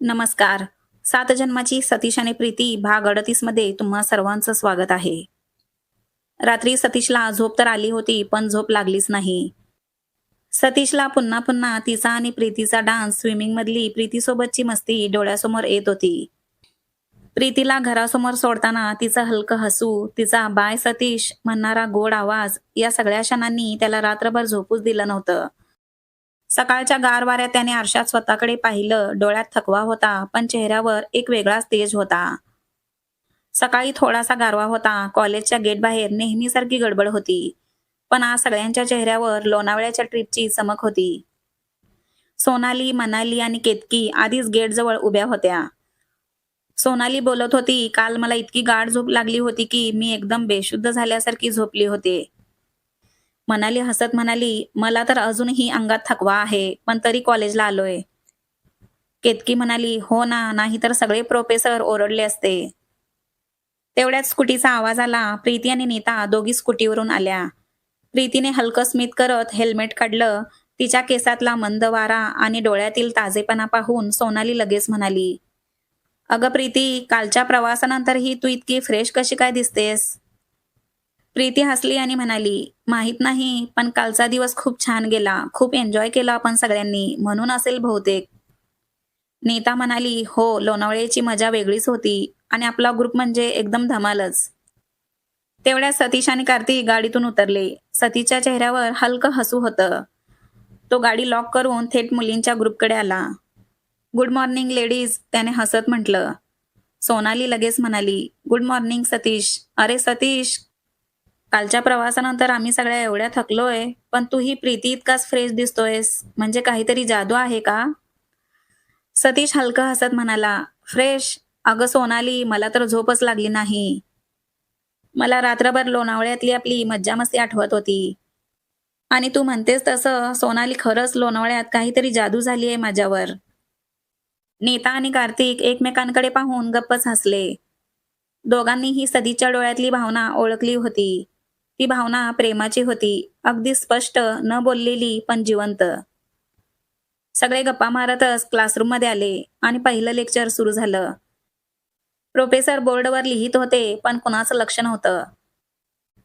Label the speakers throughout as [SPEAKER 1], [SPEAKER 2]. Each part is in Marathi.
[SPEAKER 1] नमस्कार. सात जन्माची सतीश आणि प्रीती भाग 38 मध्ये तुम्हा सर्वांचं स्वागत आहे. रात्री सतीशला झोप तर आली होती, पण झोप लागलीच नाही. सतीशला पुन्हा पुन्हा तिचा आणि प्रीतीचा डान्स, स्विमिंग मधली प्रीतीसोबतची मस्ती डोळ्यासमोर येत होती. प्रीतीला घरासमोर सोडताना तिचं हलकं हसू, तिचा बाय सतीश म्हणणारा गोड आवाज या सगळ्या क्षणांनी त्याला रात्रभर झोपूच दिलं नव्हतं. सकाळच्या गार वाऱ्यात त्याने आरशात स्वतःकडे पाहिलं. डोळ्यात थकवा होता, पण चेहऱ्यावर एक वेगळाच तेज होता. सकाळी थोडासा गारवा होता. कॉलेजच्या गेटबाहेर नेहमीसारखी गडबड होती. पण आज सगळ्यांच्या चेहऱ्यावर लोणावळ्याच्या ट्रिपची चमक होती. सोनाली, मनाली आणि केतकी आधीच गेटजवळ उभ्या होत्या. सोनाली बोलत होती, "काल मला इतकी गाढ झोप लागली होती की मी एकदम बेशुद्ध झाल्यासारखी झोपली होते." मनाली हसत म्हणाली, "मला तर अजूनही अंगात थकवा आहे, पण तरी कॉलेजला आलोय." केतकी म्हणाली, "हो ना, नाहीतर सगळे प्रोफेसर ओरडले असते." तेवढ्यात स्कूटीचा आवाज आला. प्रीती आणि नीता दोघी स्कूटीवरून आल्या. प्रीतीने हलकं स्मित करत हेल्मेट काढलं. तिच्या केसातला मंद वारा आणि डोळ्यातील ताजेपणा पाहून सोनाली लगेच म्हणाली, "अगं प्रीती, कालच्या प्रवासानंतरही तू इतकी फ्रेश कशी काय दिसतेस?" प्रीती हसली आणि म्हणाली, "माहित नाही, पण कालचा दिवस खूप छान गेला. खूप एन्जॉय केला आपण सगळ्यांनी, म्हणून असेल बहुतेक." नीता म्हणाली, "हो, लोणावळ्याची मजा वेगळीच होती आणि आपला ग्रुप म्हणजे एकदम धमालच." तेवढ्यात सतीश आणि कार्तिक गाडीतून उतरले. सतीशच्या चेहऱ्यावर हलकं हसू होतं. तो गाडी लॉक करून थेट मुलींच्या ग्रुपकडे आला. "गुड मॉर्निंग लेडीज," त्याने हसत म्हटलं. सोनाली लगेच म्हणाली, "गुड मॉर्निंग सतीश." "अरे सतीश, कालच्या प्रवासानंतर आम्ही सगळ्या एवढ्या थकलोय, पण तूही प्रीती इतकाच फ्रेश दिसतोयस. म्हणजे काहीतरी जादू आहे का?" सतीश हलकं हसत म्हणाला, "फ्रेश? अगं सोनाली, मला तर झोपच लागली नाही. मला रात्रभर लोणावळ्यातली आपली मज्जा-मस्ती आठवत होती. आणि तू म्हणतेस तसं, सोनाली, खरंच लोणावळ्यात काहीतरी जादू झाली आहे माझ्यावर." नीता आणि कार्तिक एकमेकांकडे पाहून गप्पच हसले. दोघांनीही सतीशच्या डोळ्यातली भावना ओळखली होती. ती भावना प्रेमाची होती, अगदी स्पष्ट, न बोललेली पण जिवंत. सगळे गप्पा मारतच क्लासरूममध्ये आले आणि पहिलं लेक्चर सुरू झालं. प्रोफेसर बोर्डवर लिहित होते, पण कुणाचं लक्ष नव्हतं.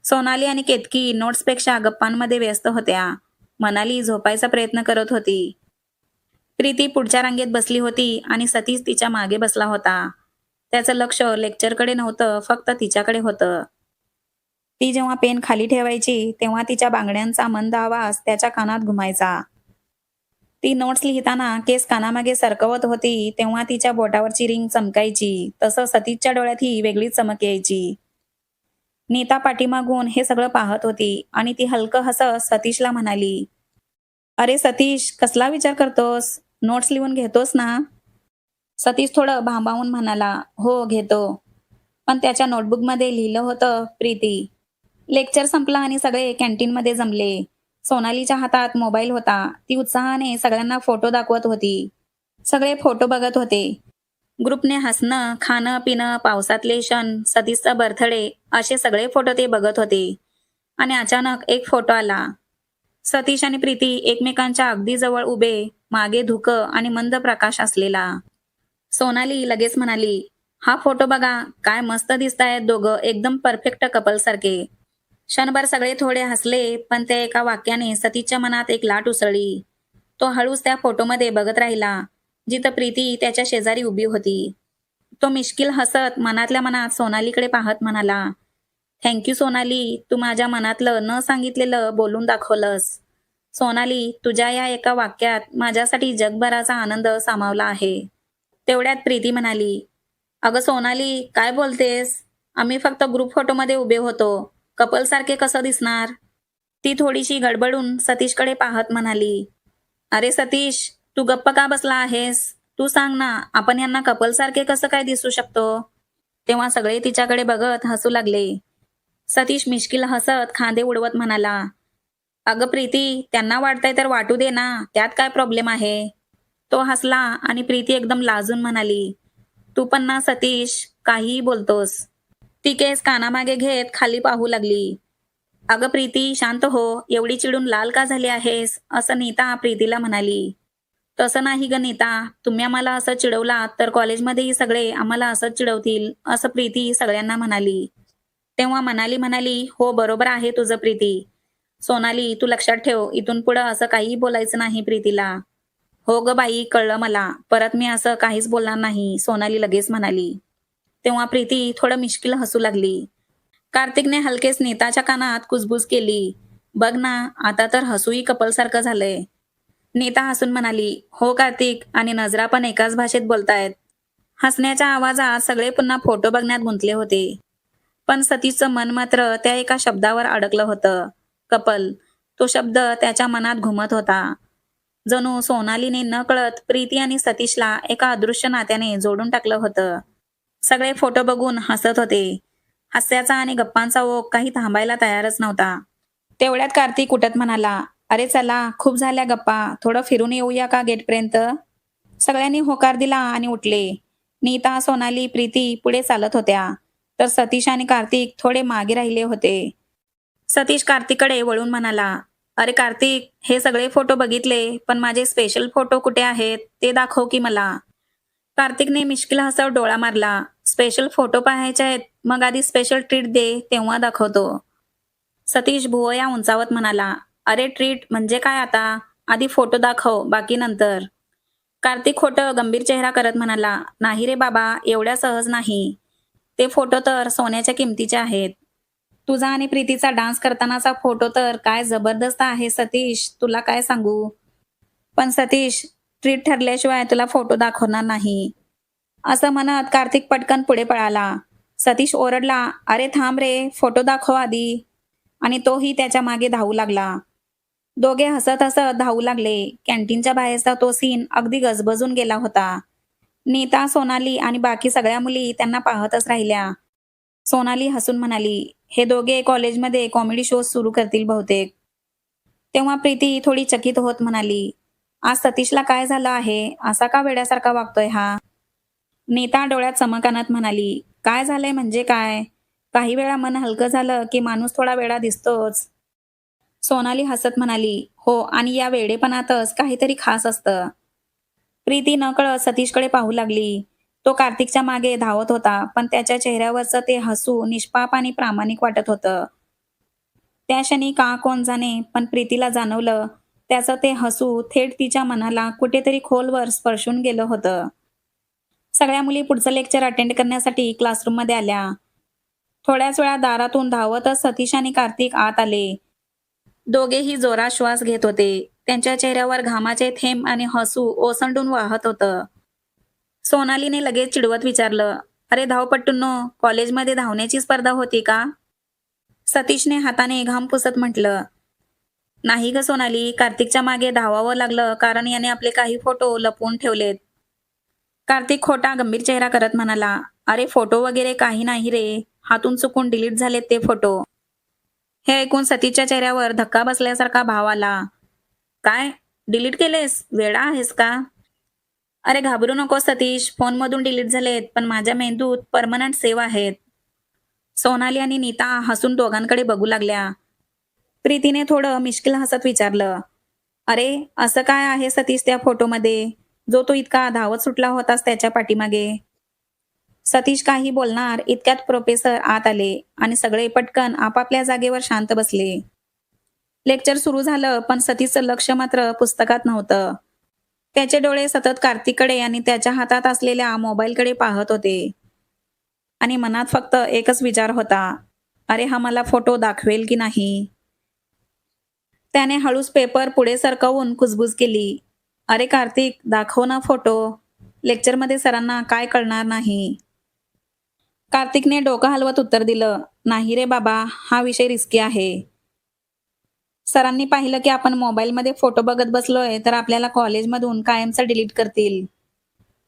[SPEAKER 1] सोनाली आणि केतकी नोट्सपेक्षा गप्पांमध्ये व्यस्त होत्या. मनाली झोपायचा प्रयत्न करत होती. प्रीती पुढच्या रांगेत बसली होती आणि सतीश तिच्या मागे बसला होता. त्याचं लक्ष लेक्चरकडे नव्हतं, फक्त तिच्याकडे होतं. ती जेव्हा पेन खाली ठेवायची, तेव्हा तिच्या बांगड्यांचा मंद आवाज त्याच्या कानात घुमायचा. ती नोट्स लिहिताना केस कानामागे सरकवत होती, तेव्हा तिच्या बोटावरची रिंग चमकायची. तसं सतीशच्या डोळ्यातही वेगळीच चमक यायची. नीता पाठीमागून हे सगळं पाहत होती आणि ती हलकं हसत सतीशला म्हणाली, "अरे सतीश, कसला विचार करतोस? नोट्स लिहून घेतोस ना?" सतीश थोडं भांबावून म्हणाला, "हो, घेतो." पण त्याच्या नोटबुकमध्ये लिहिलं होतं, "प्रीती." लेक्चर संपला आणि सगळे कॅन्टीनमध्ये जमले. सोनालीच्या हातात मोबाईल होता. ती उत्साहाने सगळ्यांना फोटो दाखवत होती. सगळे फोटो बघत होते. ग्रुपने हसणं, खाणं-पिणं, पावसातले क्षण, सतीशचा बर्थडे असे सगळे फोटो ते बघत होते. आणि अचानक एक फोटो आला. सतीश आणि प्रीती एकमेकांच्या अगदी जवळ उभे, मागे धुकं आणि मंद प्रकाश असलेला. सोनाली लगेच म्हणाली, "हा फोटो बघा, काय मस्त दिसतायत दोघं, एकदम परफेक्ट कपलसारखे." क्षणभर सगळे थोडे हसले, पण त्या एका वाक्याने सतीशच्या मनात एक लाट उसळली. तो हळूच त्या फोटोमध्ये बघत राहिला, जिथं प्रीती त्याच्या शेजारी उभी होती. तो मिश्किल हसत मनातल्या मनात सोनालीकडे पाहत म्हणाला, "थँक यू सोनाली, तू माझ्या मनातलं न सांगितलेलं बोलून दाखवलंस. सोनाली, तुझ्या या एका वाक्यात माझ्यासाठी जगभराचा आनंद सामावला आहे." तेवढ्यात प्रीती म्हणाली, "अगं सोनाली, काय बोलतेस? आम्ही फक्त ग्रुप फोटोमध्ये उभे होतो. कपलसारखे कसं दिसणार?" ती थोडीशी गडबडून सतीशकडे पाहत म्हणाली, "अरे सतीश, तू गप्प का बसला आहेस? तू सांग ना, आपण यांना कपलसारखे कसं काय दिसू शकतो?" तेव्हा सगळे तिच्याकडे बघत हसू लागले. सतीश मिश्किल हसत खांदे उडवत म्हणाला, "अगं प्रीती, त्यांना वाटतंय तर वाटू दे ना, त्यात काय प्रॉब्लेम आहे?" तो हसला आणि प्रीती एकदम लाजून म्हणाली, "तू पण ना सतीश, काहीही बोलतोस." ती केस कानामागे घेत खाली पाहू लागली. "अगं प्रीती, शांत हो. एवढी चिडून लाल का झाली आहेस?" असं नीता प्रीतीला म्हणाली. तसं नाही ग नीता, तुम्ही आम्हाला असं चिडवलात तर कॉलेजमध्येही सगळे आम्हाला असंच चिडवतील, असं प्रीती सगळ्यांना म्हणाली. तेव्हा मनाली म्हणाली, "हो बरोबर आहे तुझं प्रीती. सोनाली तू लक्षात ठेव, इथून पुढं असं काहीही बोलायचं नाही प्रीतीला." "हो गं बाई, कळलं मला. परत मी असं काहीच बोलणार नाही," सोनाली लगेच म्हणाली. तेव्हा प्रीती थोडं मिश्किल हसू लागली. कार्तिकने हलकेच नीताच्या कानात कुजबुज केली. "बघ ना, आता तर हसूही कपलसारखं झालंय." नीता हसून म्हणाली, "हो कार्तिक आणि नजरा पण एकाच भाषेत बोलतायत." हसण्याच्या आवाजात सगळे पुन्हा फोटो बघण्यात गुंतले होते. पण सतीशचं मन मात्र त्या एका शब्दावर अडकलं होतं. कपल. तो शब्द त्याच्या मनात घुमत होता. जणू सोनालीने नकळत प्रीती आणि सतीशला एका अदृश्य नात्याने जोडून टाकलं होतं. सगळे फोटो बघून हसत होते. हास्याचा आणि गप्पांचा ओघ काही थांबायला तयारच नव्हता. तेवढ्यात कार्तिक उठत म्हणाला, "अरे चला, खूप झाल्या गप्पा. थोडं फिरून येऊया का गेटपर्यंत?" सगळ्यांनी होकार दिला आणि उठले. नीता, सोनाली, प्रीती पुढे चालत होत्या. तर सतीश आणि कार्तिक थोडे मागे राहिले होते. सतीश कार्तिककडे वळून म्हणाला, "अरे कार्तिक, हे सगळे फोटो बघितले, पण माझे स्पेशल फोटो कुठे आहेत? ते दाखव की मला." कार्तिकने मिश्किल हसत डोळा मारला. "स्पेशल फोटो पाहायचे आहेत? मग आधी स्पेशल ट्रीट दे, तेव्हा दाखवतो." सतीश भुवया उंचावत म्हणाला, "अरे ट्रीट म्हणजे काय आता? आधी फोटो दाखव, बाकी नंतर." कार्तिक खोटं गंभीर चेहरा करत म्हणाला, "नाही रे बाबा, एवढ्या सहज नाही. ते फोटो तर सोन्याच्या किमतीचे आहेत. तुझा आणि प्रीतीचा डान्स करतानाचा फोटो तर काय जबरदस्त आहे सतीश, तुला काय सांगू. पण सतीश, ट्रीट ठरल्याशिवाय तुला फोटो दाखवणार नाही." असं म्हणत कार्तिक पटकन पुढे पळाला. सतीश ओरडला, "अरे थांब रे, फोटो दाखव आधी." आणि तोही त्याच्या मागे धावू लागला. दोघे हसत-हसत धावू लागले. कॅन्टीनच्या बाहेरचा तो सीन अगदी गजबजून गेला होता. नीता, सोनाली आणि बाकी सगळ्या मुली त्यांना पाहतच राहिल्या. सोनाली हसून म्हणाली, "हे दोघे कॉलेजमध्ये कॉमेडी शोज सुरू करतील बहुतेक." तेव्हा प्रीती थोडी चकित होत म्हणाली, "आज सतीशला काय झालं आहे? असा का वेड्यासारखा वागतोय हा?" नीता डोळ्यात चमक आणत म्हणाली, "काय झालंय म्हणजे काय? काही वेळा मन हलकं झालं की माणूस थोडा वेडा दिसतोच." सोनाली हसत म्हणाली, "हो आणि या वेडेपणातच काहीतरी खास असतं." प्रीती नकळत सतीशकडे पाहू लागली. तो कार्तिकच्या मागे धावत होता, पण त्याच्या चेहऱ्यावरचं ते हसू निष्पाप आणि प्रामाणिक वाटत होतं. त्या क्षणी का कोण जाणे, पण प्रीतीला जाणवलं, त्याचं ते हसू थेट तिच्या मनाला कुठेतरी खोलवर स्पर्शून गेलं होतं. सगळ्या मुली पुढचं लेक्चर अटेंड करण्यासाठी क्लासरूममध्ये आल्या. थोड्याच वेळात दारातून धावतच सतीश आणि कार्तिक आत आले. दोघेही जोरात श्वास घेत होते. त्यांच्या चेहऱ्यावर घामाचे थेंब आणि हसू ओसंडून वाहत होतं. सोनालीने लगेच चिडवत विचारलं, "अरे धावपट्टूंनो, कॉलेजमध्ये धावण्याची स्पर्धा होती का?" सतीशने हाताने घाम पुसत म्हटलं, "नाही ग सोनाली, कार्तिकच्या मागे धावावं लागलं कारण याने आपले काही फोटो लपवून ठेवलेत." कार्तिक खोटा गंभीर चेहरा करत म्हणाला, "अरे फोटो वगैरे काही नाही रे. हातून चुकून डिलीट झालेत ते फोटो." हे ऐकून सतीशच्या चेहऱ्यावर धक्का बसल्यासारखा भाव आला. "काय? डिलीट केलेस? वेडा आहेस का?" "अरे घाबरू नकोस सतीश, फोनमधून डिलीट झालेत, पण माझ्या मेंदूत पर्मनंट सेव्ह आहेत." सोनाली आणि नीता हसून दोघांकडे बघू लागल्या. प्रीतीने थोडं मिश्किल हसत विचारलं, "अरे, असं काय आहे सतीश त्या फोटोमध्ये, जो तू इतका धावत सुटला होतास त्याच्या पाठीमागे?" सतीश काही बोलणार इतक्यात प्रोफेसर आत आले आणि सगळे पटकन आपापल्या जागेवर शांत बसले. लेक्चर सुरू झालं, पण सतीशचं लक्ष मात्र पुस्तकात नव्हतं. त्याचे डोळे सतत कार्तिककडे आणि त्याच्या हातात असलेल्या मोबाईलकडे पाहत होते. आणि मनात फक्त एकच विचार होता, "अरे हा मला फोटो दाखवेल की नाही?" त्याने हळूच पेपर पुढे सरकवून कुजबुज केली, "अरे कार्तिक, दाखव ना फोटो. लेक्चरमध्ये सरांना काय कळणार नाही." कार्तिकने डोकं हलवत उत्तर दिलं, "नाही रे बाबा, हा विषय रिस्की आहे. सरांनी पाहिलं की आपण मोबाईलमध्ये फोटो बघत बसलोय तर आपल्याला कॉलेजमधून कायमचं डिलीट करतील."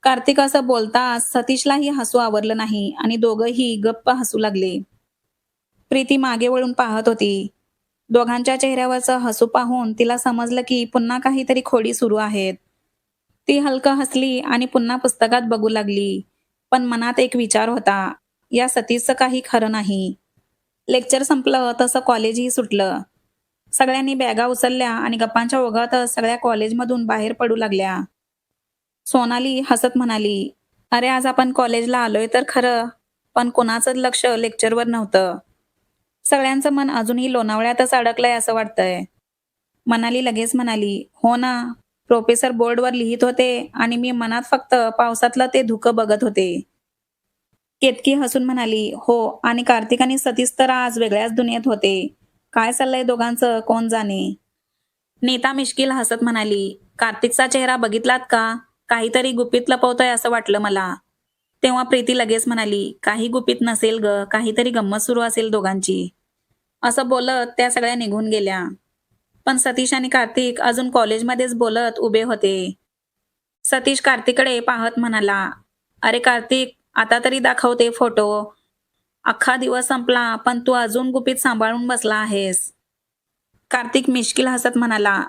[SPEAKER 1] कार्तिक असं बोलताच सतीशलाही हसू आवरलं नाही आणि दोघंही गप्प हसू लागले. प्रीती मागे वळून पाहत होती. दोघांच्या चेहऱ्यावरचं हसू पाहून तिला समजलं की पुन्हा काहीतरी खोडी सुरू आहेत. ती हलकं हसली आणि पुन्हा पुस्तकात बघू लागली. पण मनात एक विचार होता, या सतीशचं काही खरं नाही. लेक्चर संपलं तसं कॉलेजही सुटलं. सगळ्यांनी बॅगा उचलल्या आणि गप्पांच्या ओघातच सगळ्या कॉलेजमधून बाहेर पडू लागल्या. सोनाली हसत म्हणाली, अरे आज आपण कॉलेजला आलोय तर खरं, पण कोणाचंच लक्ष लेक्चरवर नव्हतं. सगळ्यांचं मन अजूनही लोणावळ्यातच अडकलंय असं वाटतंय. मनाली लगेच म्हणाली, हो ना, प्रोफेसर बोर्डवर लिहित होते आणि मी मनात फक्त पावसातलं ते धुकं बघत होते. केतकी हसून म्हणाली, हो आणि कार्तिक आणि सतीश तर आज वेगळ्याच दुनियेत होते. काय चाललंय दोघांचं कोण जाणे. नीता मिश्किल हसत म्हणाली, कार्तिकचा चेहरा बघितलात का? काहीतरी गुपित लपवतोय असं वाटलं मला. तेव्हा प्रीती लगेच म्हणाली, काही गुपित नसेल ग, काहीतरी गंमत सुरू असेल दोघांची. असं बोलत त्या सगळ्या निघून गेल्या. पण सतीश आणि कार्तिक अजून कॉलेजमध्येच बोलत उभे होते. सतीश कार्तिककडे पाहत म्हणाला, अरे कार्तिक, आता तरी दाखव ते फोटो. अख्खा दिवस संपला, पण तू अजून गुपित सांभाळून बसला आहेस. कार्तिक मिश्किल हसत म्हणाला,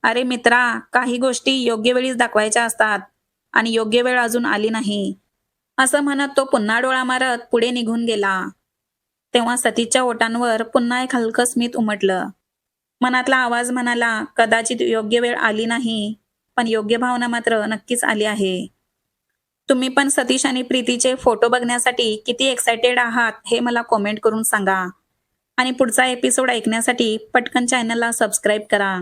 [SPEAKER 1] अरे मित्रा, काही गोष्टी योग्य वेळीच दाखवायच्या असतात आणि योग्य वेळ अजून आली नाही. असं म्हणत तो पुन्हा डोळा मारत पुढे निघून गेला. तेव्हा सतीशच्या ओठांवर पुन्हा एक हलकं स्मित उमटलं. मनातला आवाज म्हणाला, कदाचित योग्य वेळ आली नाही, पण योग्य भावना मात्र नक्कीच आली आहे. तुम्ही पण सतीश आणि प्रीतीचे फोटो बघण्यासाठी किती एक्सायटेड आहात हे मला कॉमेंट करून सांगा. आणि पुढचा एपिसोड ऐकण्यासाठी पटकन चॅनलला सबस्क्राईब करा.